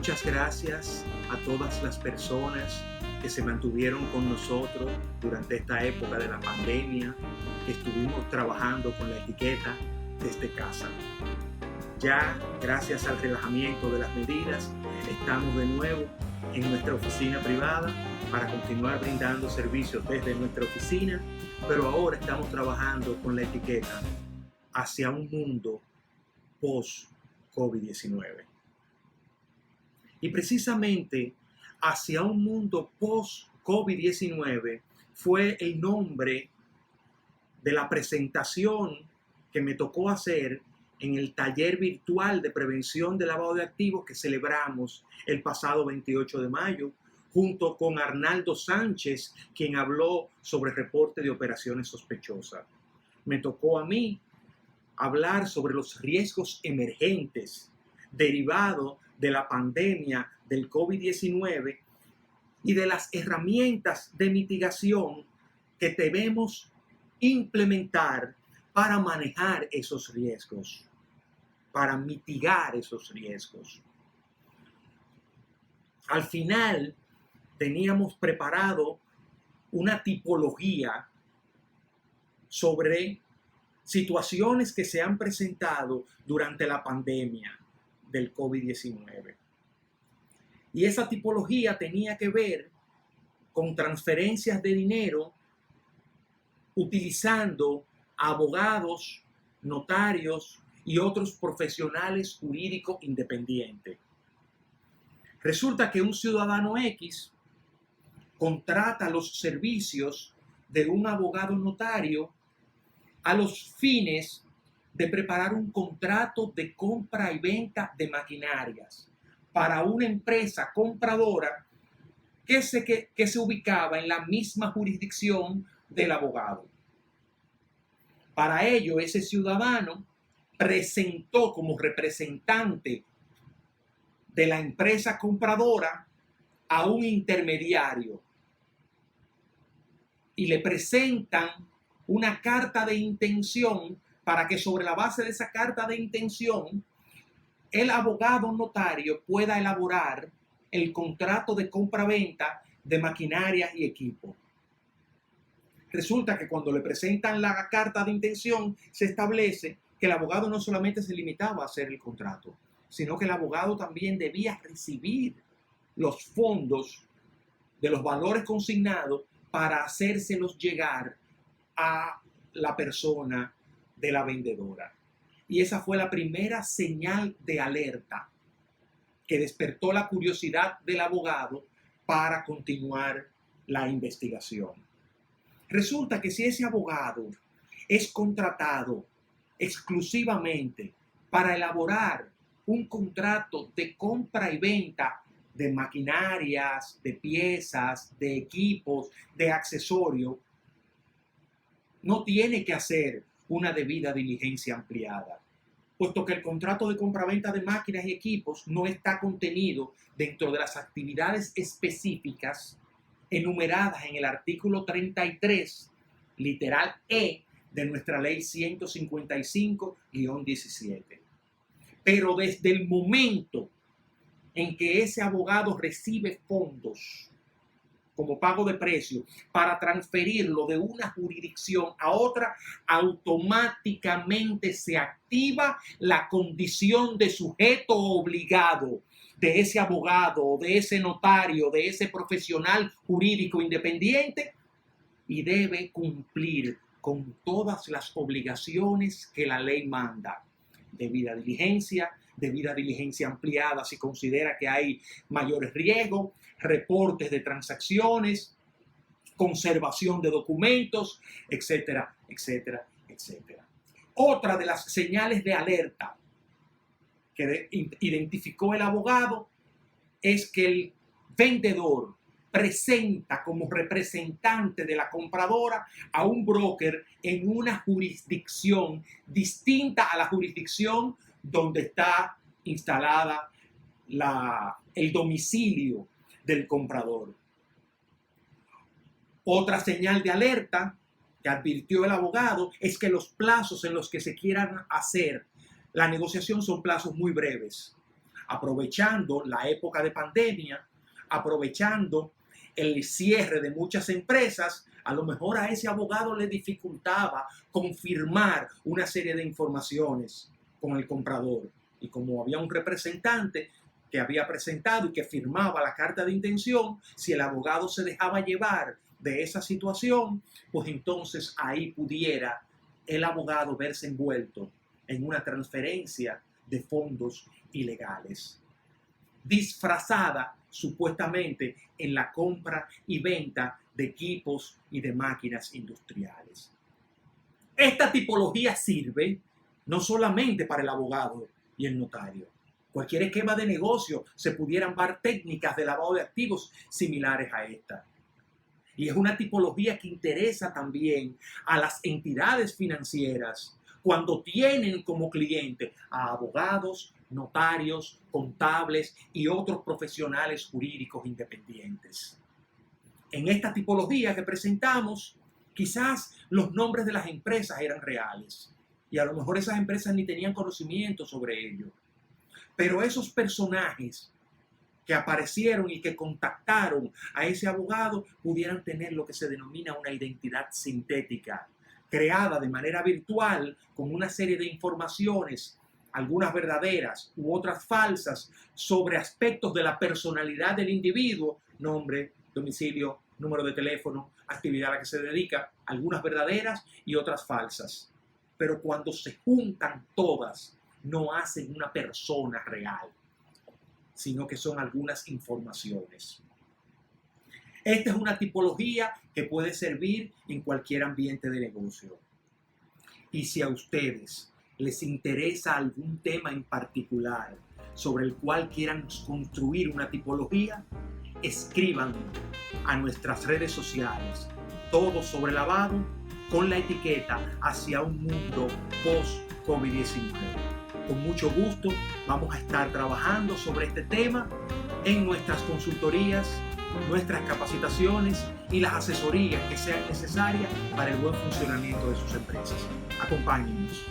Muchas gracias a todas las personas que se mantuvieron con nosotros durante esta época de la pandemia, que estuvimos trabajando con la etiqueta desde casa. Ya, gracias al relajamiento de las medidas, estamos de nuevo en nuestra oficina privada para continuar brindando servicios desde nuestra oficina, pero ahora estamos trabajando con la etiqueta hacia un mundo post-COVID-19. Y precisamente hacia un mundo post-COVID-19 fue el nombre de la presentación que me tocó hacer en el taller virtual de prevención de lavado de activos que celebramos el pasado 28 de mayo, junto con Arnaldo Sánchez, quien habló sobre reporte de operaciones sospechosas. Me tocó a mí hablar sobre los riesgos emergentes derivados de la pandemia del COVID-19 y de las herramientas de mitigación que debemos implementar para manejar esos riesgos, para mitigar esos riesgos. Al final teníamos preparado una tipología sobre situaciones que se han presentado durante la pandemia del COVID-19. Y esa tipología tenía que ver con transferencias de dinero utilizando abogados, notarios y otros profesionales jurídicos independientes. Resulta que un ciudadano X contrata los servicios de un abogado notario a los fines de preparar un contrato de compra y venta de maquinarias para una empresa compradora que se ubicaba en la misma jurisdicción del abogado. Para ello, ese ciudadano presentó como representante de la empresa compradora a un intermediario y le presentan una carta de intención para que sobre la base de esa carta de intención el abogado notario pueda elaborar el contrato de compra-venta de maquinarias y equipos. Resulta que cuando le presentan la carta de intención se establece que el abogado no solamente se limitaba a hacer el contrato, sino que el abogado también debía recibir los fondos de los valores consignados para hacérselos llegar a la persona de la vendedora. Y esa fue la primera señal de alerta que despertó la curiosidad del abogado para continuar la investigación. Resulta que si ese abogado es contratado exclusivamente para elaborar un contrato de compra y venta de maquinarias, de piezas, de equipos, de accesorios, no tiene que hacer una debida diligencia ampliada, puesto que el contrato de compraventa de máquinas y equipos no está contenido dentro de las actividades específicas enumeradas en el artículo 33, literal E, de nuestra ley 155-17. Pero desde el momento en que ese abogado recibe fondos como pago de precio para transferirlo de una jurisdicción a otra, automáticamente se activa la condición de sujeto obligado de ese abogado, de ese notario, de ese profesional jurídico independiente, y debe cumplir con todas las obligaciones que la ley manda. Debida diligencia ampliada si considera que hay mayores riesgos, reportes de transacciones, conservación de documentos, etcétera, etcétera, etcétera. Otra de las señales de alerta que identificó el abogado es que el vendedor presenta como representante de la compradora a un broker en una jurisdicción distinta a la jurisdicción donde está instalada el domicilio del comprador. Otra señal de alerta que advirtió el abogado es que los plazos en los que se quieran hacer la negociación son plazos muy breves. aprovechando la época de pandemia, aprovechando el cierre de muchas empresas, a lo mejor a ese abogado le dificultaba confirmar una serie de informaciones con el comprador. Y como había un representante que había presentado y que firmaba la carta de intención, si el abogado se dejaba llevar de esa situación, pues entonces ahí pudiera el abogado verse envuelto en una transferencia de fondos ilegales, disfrazada supuestamente en la compra y venta de equipos y de máquinas industriales. Esta tipología sirve no solamente para el abogado y el notario. Cualquier esquema de negocio se pudieran dar técnicas de lavado de activos similares a esta. Y es una tipología que interesa también a las entidades financieras cuando tienen como cliente a abogados, notarios, contables y otros profesionales jurídicos independientes. En esta tipología que presentamos, quizás los nombres de las empresas eran reales y a lo mejor esas empresas ni tenían conocimiento sobre ello. Pero esos personajes que aparecieron y que contactaron a ese abogado pudieran tener lo que se denomina una identidad sintética, creada de manera virtual con una serie de informaciones, algunas verdaderas u otras falsas, sobre aspectos de la personalidad del individuo, nombre, domicilio, número de teléfono, actividad a la que se dedica, algunas verdaderas y otras falsas. Pero cuando se juntan todas, no hacen una persona real, sino que son algunas informaciones. Esta es una tipología que puede servir en cualquier ambiente de negocio. Y si a ustedes les interesa algún tema en particular sobre el cual quieran construir una tipología, escriban a nuestras redes sociales, Todo sobre Lavado, con la etiqueta Hacia un Mundo Post-COVID-19. Con mucho gusto vamos a estar trabajando sobre este tema en nuestras consultorías, nuestras capacitaciones y las asesorías que sean necesarias para el buen funcionamiento de sus empresas. Acompáñennos.